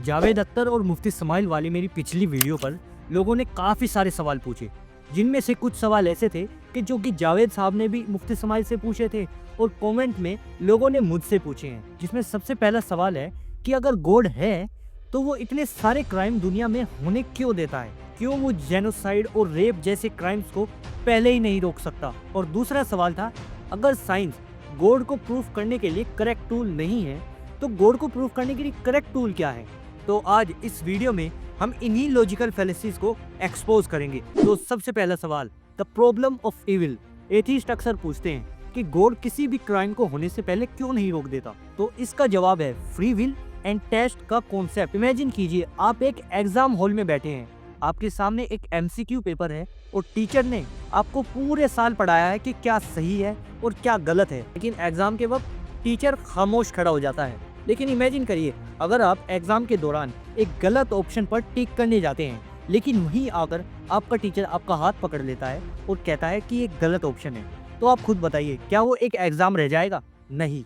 जावेद अख्तर और मुफ्ती इस्माइल वाली मेरी पिछली वीडियो पर लोगों ने काफ़ी सारे सवाल पूछे, जिनमें से कुछ सवाल ऐसे थे कि जो कि जावेद साहब ने भी मुफ्ती इस्माइल से पूछे थे और कमेंट में लोगों ने मुझसे पूछे हैं। जिसमें सबसे पहला सवाल है कि अगर गॉड है तो वो इतने सारे क्राइम दुनिया में होने क्यों देता है, क्यों वो जेनोसाइड और रेप जैसे क्राइम्स को पहले ही नहीं रोक सकता। और दूसरा सवाल था, अगर साइंस गॉड को प्रूफ करने के लिए करेक्ट टूल नहीं है तो गॉड को प्रूफ करने के लिए करेक्ट टूल क्या है। तो आज इस वीडियो में हम इन्हीं लॉजिकल फैलेसीज को एक्सपोज करेंगे। तो सबसे पहला सवाल, the problem of evil. Atheist अक्सर पूछते हैं कि गॉड किसी भी क्राइम को होने से पहले क्यों नहीं रोक देता। तो इसका जवाब है फ्री विल एंड टेस्ट का कॉन्सेप्ट। इमेजिन कीजिए आप एक एग्जाम हॉल में बैठे हैं, आपके सामने एक एमसीक्यू पेपर है और टीचर ने आपको पूरे साल पढ़ाया है कि क्या सही है और क्या गलत है, लेकिन एग्जाम के वक्त टीचर खामोश खड़ा हो जाता है। लेकिन इमेजिन करिए अगर आप एग्जाम के दौरान एक गलत ऑप्शन पर टिक करने जाते हैं, लेकिन वहीं आकर आपका टीचर आपका हाथ पकड़ लेता है और कहता है कि ये गलत ऑप्शन है, तो आप खुद बताइए क्या वो एक एग्जाम रह जाएगा? नहीं।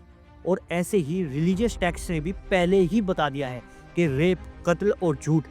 और ऐसे ही रिलीजियस टेक्स्ट ने भी पहले ही बता दिया है कि रेप, कत्ल और झूठ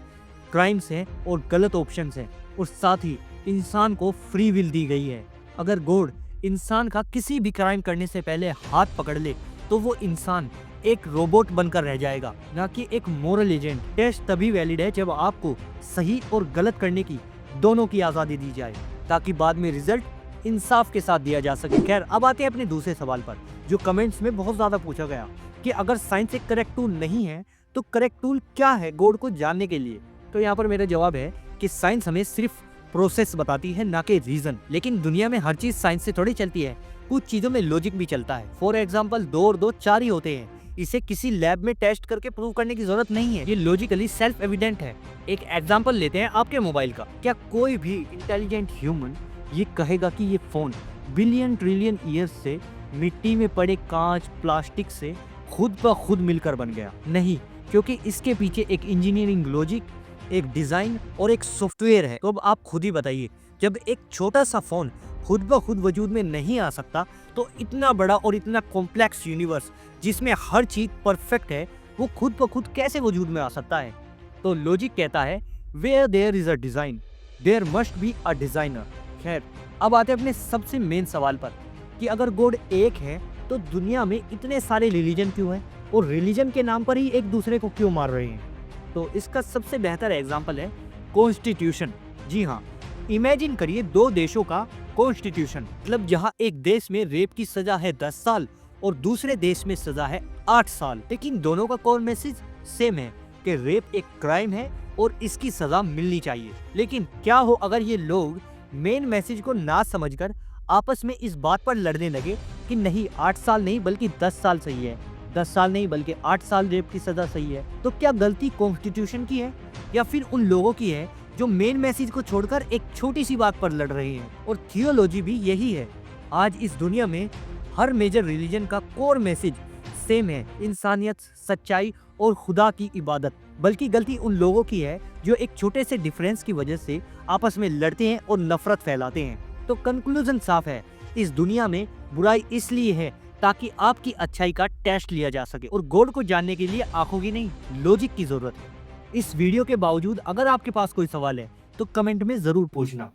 क्राइम्स हैं और गलत ऑप्शंस हैं, और साथ ही इंसान को फ्री विल दी गई है। अगर गॉड इंसान का किसी भी क्राइम करने से पहले हाथ पकड़ ले तो वो इंसान एक रोबोट बनकर रह जाएगा, ना कि एक मोरल एजेंट। टेस्ट तभी वैलिड है जब आपको सही और गलत करने की दोनों की आज़ादी दी जाए, ताकि बाद में रिजल्ट इंसाफ के साथ दिया जा सके। खैर, अब आते हैं अपने दूसरे सवाल पर, जो कमेंट्स में बहुत ज़्यादा पूछा गया कि अगर साइंस एक करेक्ट टूल नहीं है तो करेक्ट टूल क्या है गॉड को जानने के लिए। तो यहाँ पर मेरा जवाब है कि साइंस हमें सिर्फ प्रोसेस बताती है, ना कि रीजन। लेकिन दुनिया में हर चीज साइंस से थोड़ी चलती है, कुछ चीजों में लॉजिक भी चलता है। फॉर एग्जाम्पल 2 और 2 4 ही होते हैं, इसे किसी लैब में टेस्ट करके प्रूव करने की जरूरत नहीं है, ये लॉजिकली सेल्फ एविडेंट है। एक एग्जाम्पल लेते हैं आपके मोबाइल का। क्या कोई भी इंटेलिजेंट ह्यूमन ये कहेगा कि ये फोन बिलियन ट्रिलियन ईयर्स से मिट्टी में पड़े कांच प्लास्टिक से खुद ब खुद मिलकर बन गया? नहीं, क्योंकि इसके पीछे एक इंजीनियरिंग लॉजिक, एक डिजाइन और एक सॉफ्टवेयर है। तो अब आप खुद ही बताइए, जब एक छोटा सा फोन खुद ब खुद वजूद में नहीं आ सकता तो इतना बड़ा और इतना कॉम्प्लेक्स यूनिवर्स जिसमें हर चीज परफेक्ट है, वो खुद ब खुद कैसे वजूद में आ सकता है? तो लॉजिक कहता है where there is a design there must be a designer. खैर, अब आते हैं अपने सबसे मेन सवाल पर कि अगर गॉड एक है तो दुनिया में इतने सारे रिलीजन क्यों हैं, और रिलीजन के नाम पर ही एक दूसरे को क्यों मार रहे हैं? तो इसका सबसे बेहतर एग्जाम्पल है कॉन्स्टिट्यूशन। जी हाँ, इमेजिन करिए 2 देशों का कॉन्स्टिट्यूशन, मतलब जहाँ एक देश में रेप की सजा है 10 साल और दूसरे देश में सजा है 8 साल, लेकिन दोनों का कोर मैसेज सेम है कि रेप एक क्राइम है और इसकी सजा मिलनी चाहिए। लेकिन क्या हो अगर ये लोग मेन मैसेज को ना समझकर आपस में इस बात पर लड़ने लगे कि नहीं 8 साल नहीं बल्कि 10 साल सही है, 10 साल नहीं बल्कि 8 साल रेप की सजा सही है? तो क्या गलती कॉन्स्टिट्यूशन की है या फिर उन लोगों की है जो मेन मैसेज को छोड़कर एक छोटी सी बात पर लड़ रहे हैं? और थियोलॉजी भी यही है। आज इस दुनिया में हर मेजर रिलीजन का कोर मैसेज सेम है, इंसानियत, सच्चाई और खुदा की इबादत। बल्कि गलती उन लोगों की है जो एक छोटे से डिफरेंस की वजह से आपस में लड़ते हैं और नफरत फैलाते हैं। तो कंक्लूजन साफ है, इस दुनिया में बुराई इसलिए है ताकि आपकी अच्छाई का टेस्ट लिया जा सके, और गॉड को जानने के लिए आंखों की नहीं लॉजिक की जरूरत है। इस वीडियो के बावजूद अगर आपके पास कोई सवाल है तो कमेंट में जरूर पूछना।